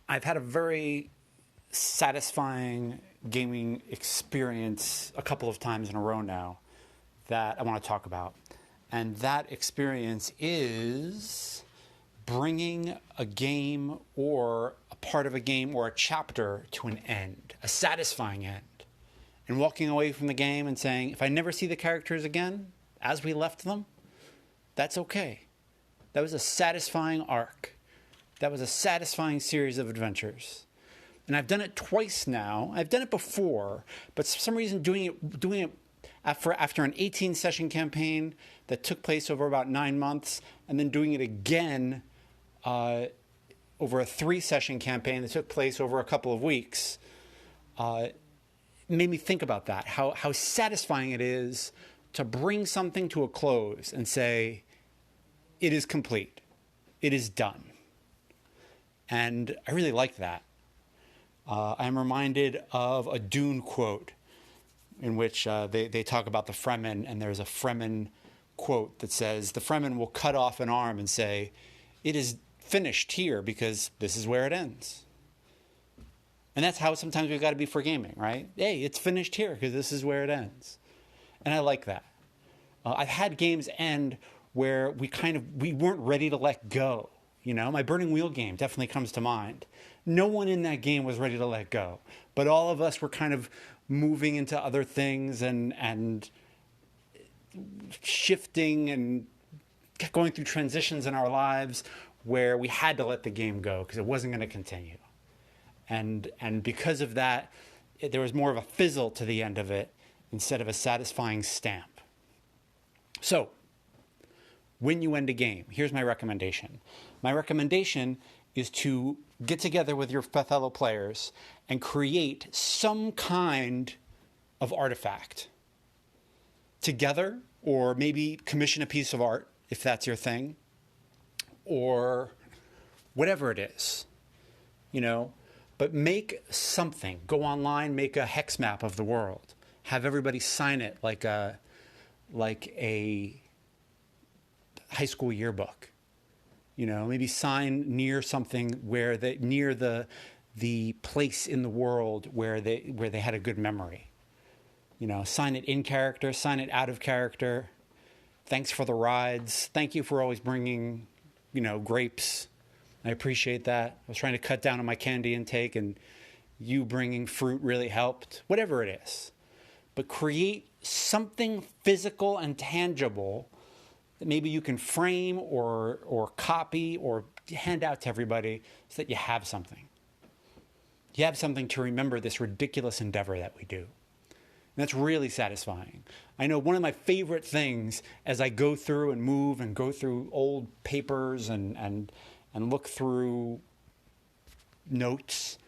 I've had a very satisfying gaming experience a couple of times in a row now that I want to talk about. And that experience is bringing a game or a part of a game or a chapter to an end, a satisfying end, and walking away from the game and saying, if I never see the characters again as we left them, that's okay. That was a satisfying arc. That was a satisfying series of adventures. And I've done it twice now. I've done it before, but for some reason doing it after an 18-session campaign that took place over about 9 months, and then doing it again over a 3-session campaign that took place over a couple of weeks, made me think about that, how satisfying it is to bring something to a close and say, it is complete. It is done. And I really like that. I'm reminded of a Dune quote in which they talk about the Fremen, and there's a Fremen quote that says, the Fremen will cut off an arm and say, it is finished here because this is where it ends. And that's how sometimes we've got to be for gaming, right? Hey, it's finished here because this is where it ends. And I like that. I've had games end where we weren't ready to let go. You know, my Burning Wheel game definitely comes to mind. No one in that game was ready to let go, but all of us were kind of moving into other things and shifting and going through transitions in our lives where we had to let the game go because it wasn't going to continue. And because of that, there was more of a fizzle to the end of it instead of a satisfying stamp. So, when you end a game, here's my recommendation. My recommendation is to get together with your fellow players and create some kind of artifact together, or maybe commission a piece of art if that's your thing, or whatever it is, you know, but make something. Go online, make a hex map of the world. Have everybody sign it like a high school yearbook. You know, maybe sign near something where near the place in the world where they had a good memory. You know, sign it in character, sign it out of character. Thanks for the rides. Thank you for always bringing, you know, grapes. I appreciate that. I was trying to cut down on my candy intake, and you bringing fruit really helped. Whatever it is. But create something physical and tangible that maybe you can frame or copy or hand out to everybody so that you have something. You have something to remember this ridiculous endeavor that we do. And that's really satisfying. I know one of my favorite things as I go through and move and go through old papers and look through notes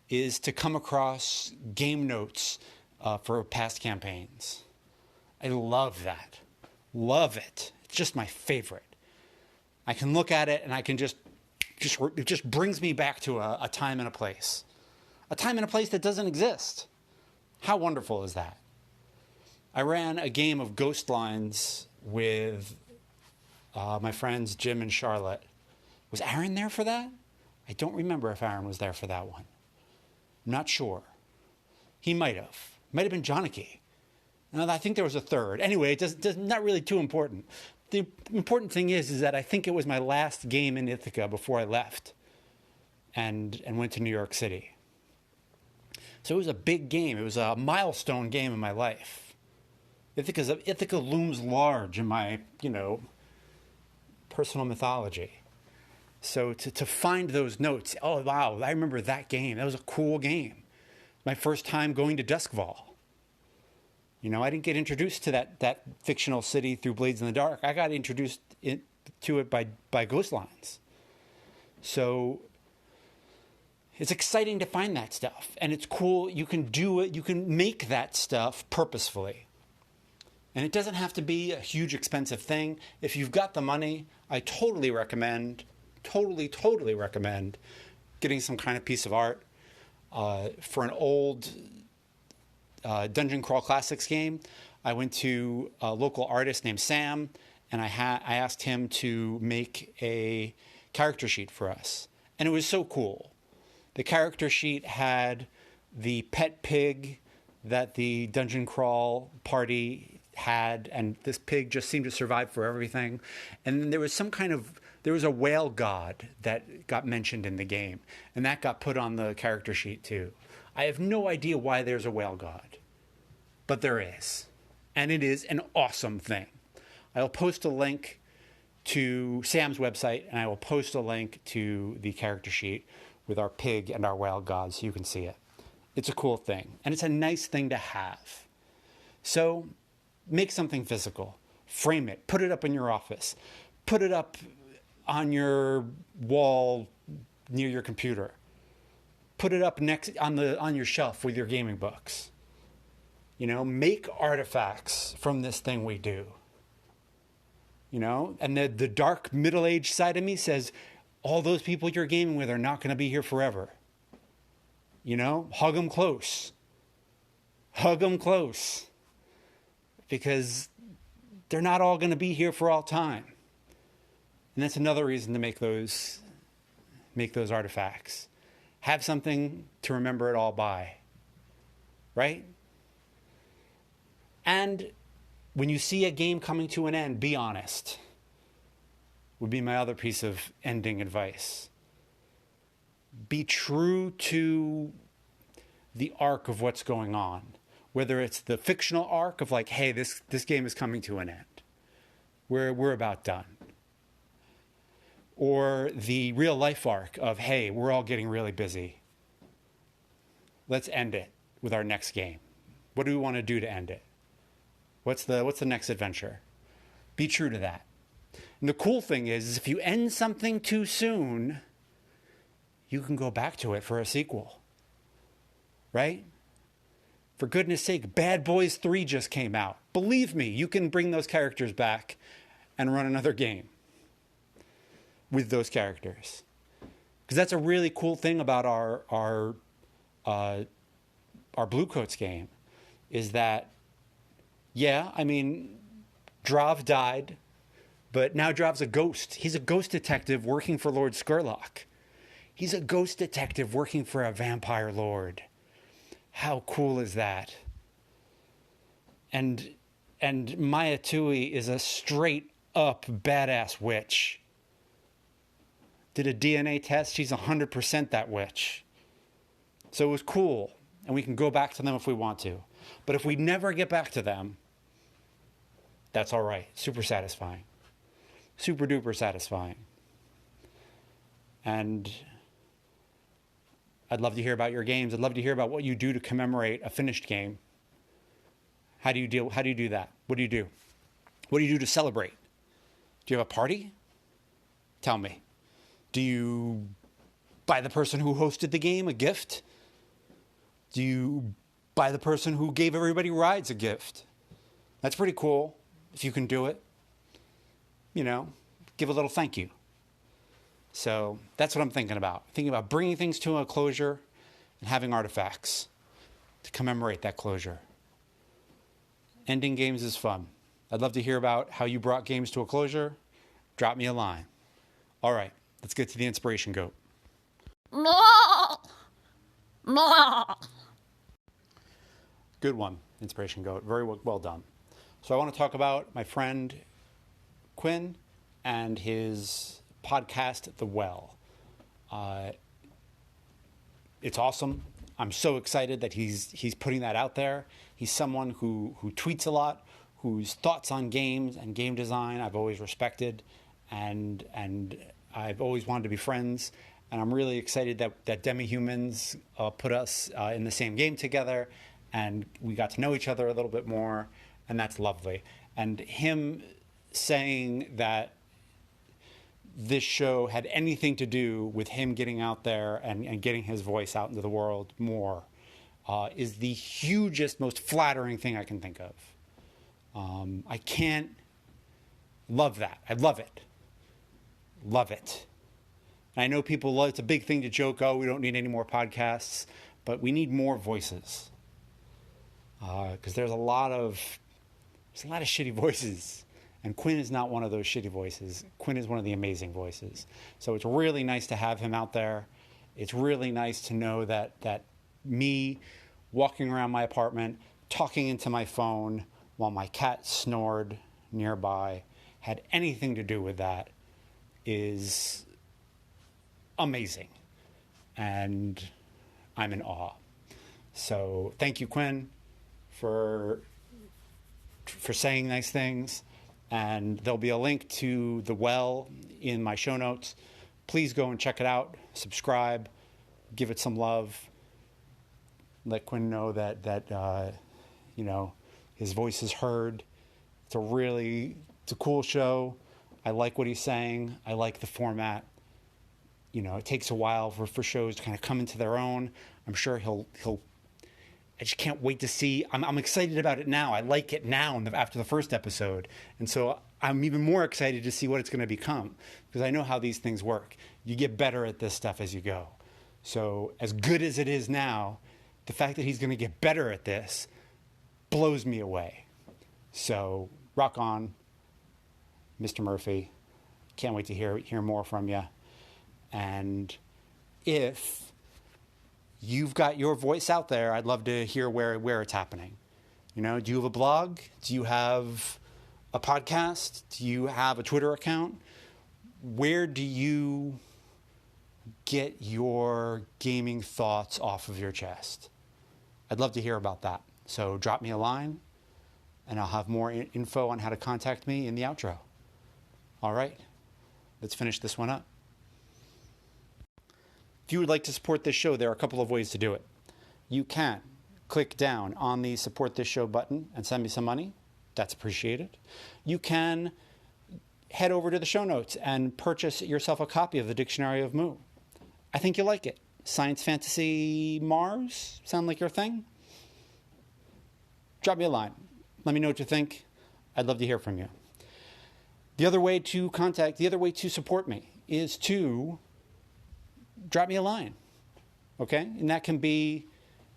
is to come across game notes for past campaigns. I love that. Love it. It's just my favorite. I can look at it and I can it just brings me back to a time and a place. A time and a place that doesn't exist. How wonderful is that? I ran a game of Ghost Lines with my friends Jim and Charlotte. Was Aaron there for that? I don't remember if Aaron was there for that one. I'm not sure. He might have. Might have been Johnny. No, I think there was a third. Anyway, it's not really too important. The important thing is that I think it was my last game in Ithaca before I left and went to New York City. So it was a big game. It was a milestone game in my life. Ithaca looms large in my, personal mythology. So to find those notes, oh, wow, I remember that game. That was a cool game. My first time going to Duskfall. I didn't get introduced to that fictional city through Blades in the Dark. I got introduced to it by Ghost Lines. So it's exciting to find that stuff. And it's cool. You can do it. You can make that stuff purposefully. And it doesn't have to be a huge expensive thing. If you've got the money, I totally recommend getting some kind of piece of art for an old Dungeon Crawl Classics game. I went to a local artist named Sam, and I asked him to make a character sheet for us. And it was so cool. The character sheet had the pet pig that the dungeon crawl party had, and this pig just seemed to survive for everything. And then there was a whale god that got mentioned in the game, and that got put on the character sheet too. I have no idea why there's a whale god, but there is, and it is an awesome thing. I'll post a link to Sam's website, and I will post a link to the character sheet with our pig and our whale god so you can see it. It's a cool thing, and it's a nice thing to have. So make something physical, frame it, put it up in your office, put it up on your wall near your computer, put it up next on your shelf with your gaming books. You know, make artifacts from this thing we do. You know, and the dark middle-aged side of me says, all those people you're gaming with are not going to be here forever. You know, hug them close. Hug them close. Because they're not all going to be here for all time. And that's another reason to make those artifacts. Have something to remember it all by. Right? And when you see a game coming to an end, be honest. Would be my other piece of ending advice. Be true to the arc of what's going on. Whether it's the fictional arc of like, hey, this game is coming to an end. We're about done. Or the real life arc of, hey, we're all getting really busy. Let's end it with our next game. What do we want to do to end it? What's the next adventure? Be true to that. And the cool thing is if you end something too soon, you can go back to it for a sequel. Right? For goodness sake, Bad Boys 3 just came out. Believe me, you can bring those characters back and run another game with those characters. Because that's a really cool thing about our Blue Coats game, is that, yeah, I mean, Drav died, but now Drav's a ghost. He's a ghost detective working for Lord Skurlock. He's a ghost detective working for a vampire lord. How cool is that? And Maya Tui is a straight up badass witch. Did a DNA test. She's 100% that witch. So it was cool. And we can go back to them if we want to. But if we never get back to them, that's all right. Super satisfying. Super duper satisfying. And I'd love to hear about your games. I'd love to hear about what you do to commemorate a finished game. How do you do that? What do you do? What do you do to celebrate? Do you have a party? Tell me. Do you buy the person who hosted the game a gift? Do you buy the person who gave everybody rides a gift? That's pretty cool if you can do it. You know, give a little thank you. So that's what I'm thinking about. Thinking about bringing things to a closure and having artifacts to commemorate that closure. Ending games is fun. I'd love to hear about how you brought games to a closure. Drop me a line. All right, let's get to the inspiration goat. Good one, inspiration goat. Very well done. So I want to talk about my friend Quinn and his podcast, The Well. It's awesome. I'm so excited that he's putting that out there. He's someone who tweets a lot, whose thoughts on games and game design I've always respected, and I've always wanted to be friends. And I'm really excited that Demihumans put us in the same game together, and we got to know each other a little bit more, and that's lovely. And him saying that this show had anything to do with him getting out there and getting his voice out into the world more is the hugest, most flattering thing I can think of. I can't love that. I love it. Love it. And I know people love, it's a big thing to joke, oh, we don't need any more podcasts, but we need more voices. Because there's a lot of shitty voices. And Quinn is not one of those shitty voices. Quinn is one of the amazing voices. So it's really nice to have him out there. It's really nice to know that me walking around my apartment, talking into my phone while my cat snored nearby had anything to do with that is amazing. And I'm in awe. So thank you, Quinn, for saying nice things. And there'll be a link to the well in my show notes. Please go and check it out. Subscribe. Give it some love. Let Quinn know that his voice is heard. It's a cool show. I like what he's saying. I like the format. It takes a while for shows to kind of come into their own. I'm sure he'll I just can't wait to see. I'm excited about it now. I like it now after the first episode. And so I'm even more excited to see what it's going to become, because I know how these things work. You get better at this stuff as you go. So as good as it is now, the fact that he's going to get better at this blows me away. So rock on, Mr. Murphy. Can't wait to hear more from you. And if you've got your voice out there, I'd love to hear where it's happening. Do you have a blog? Do you have a podcast? Do you have a Twitter account? Where do you get your gaming thoughts off of your chest? I'd love to hear about that. So drop me a line, and I'll have more info on how to contact me in the outro. All right, let's finish this one up. If you would like to support this show, there are a couple of ways to do it. You can click down on the support this show button and send me some money. That's appreciated. You can head over to the show notes and purchase yourself a copy of the Dictionary of Moo. I think you'll like it. Science, fantasy, Mars, sound like your thing? Drop me a line. Let me know what you think. I'd love to hear from you. The other way to support me is to drop me a line, okay? And that can be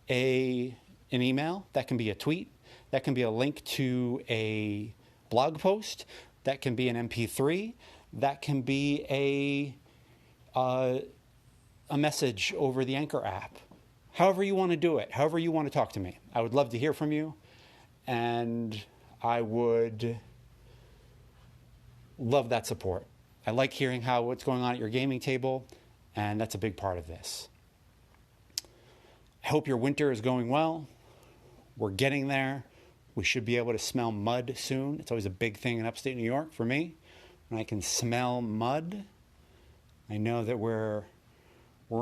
an email, that can be a tweet, that can be a link to a blog post, that can be an MP3, that can be a message over the Anchor app. However you want to do it, however you want to talk to me. I would love to hear from you, and I would love that support. I like hearing what's going on at your gaming table, and that's a big part of this. I hope your winter is going well. We're getting there. We should be able to smell mud soon. It's always a big thing in upstate New York for me. When I can smell mud, I know that we're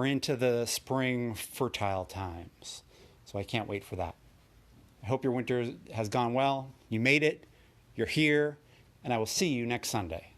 into the spring fertile times. So I can't wait for that. I hope your winter has gone well. You made it. You're here. And I will see you next Sunday.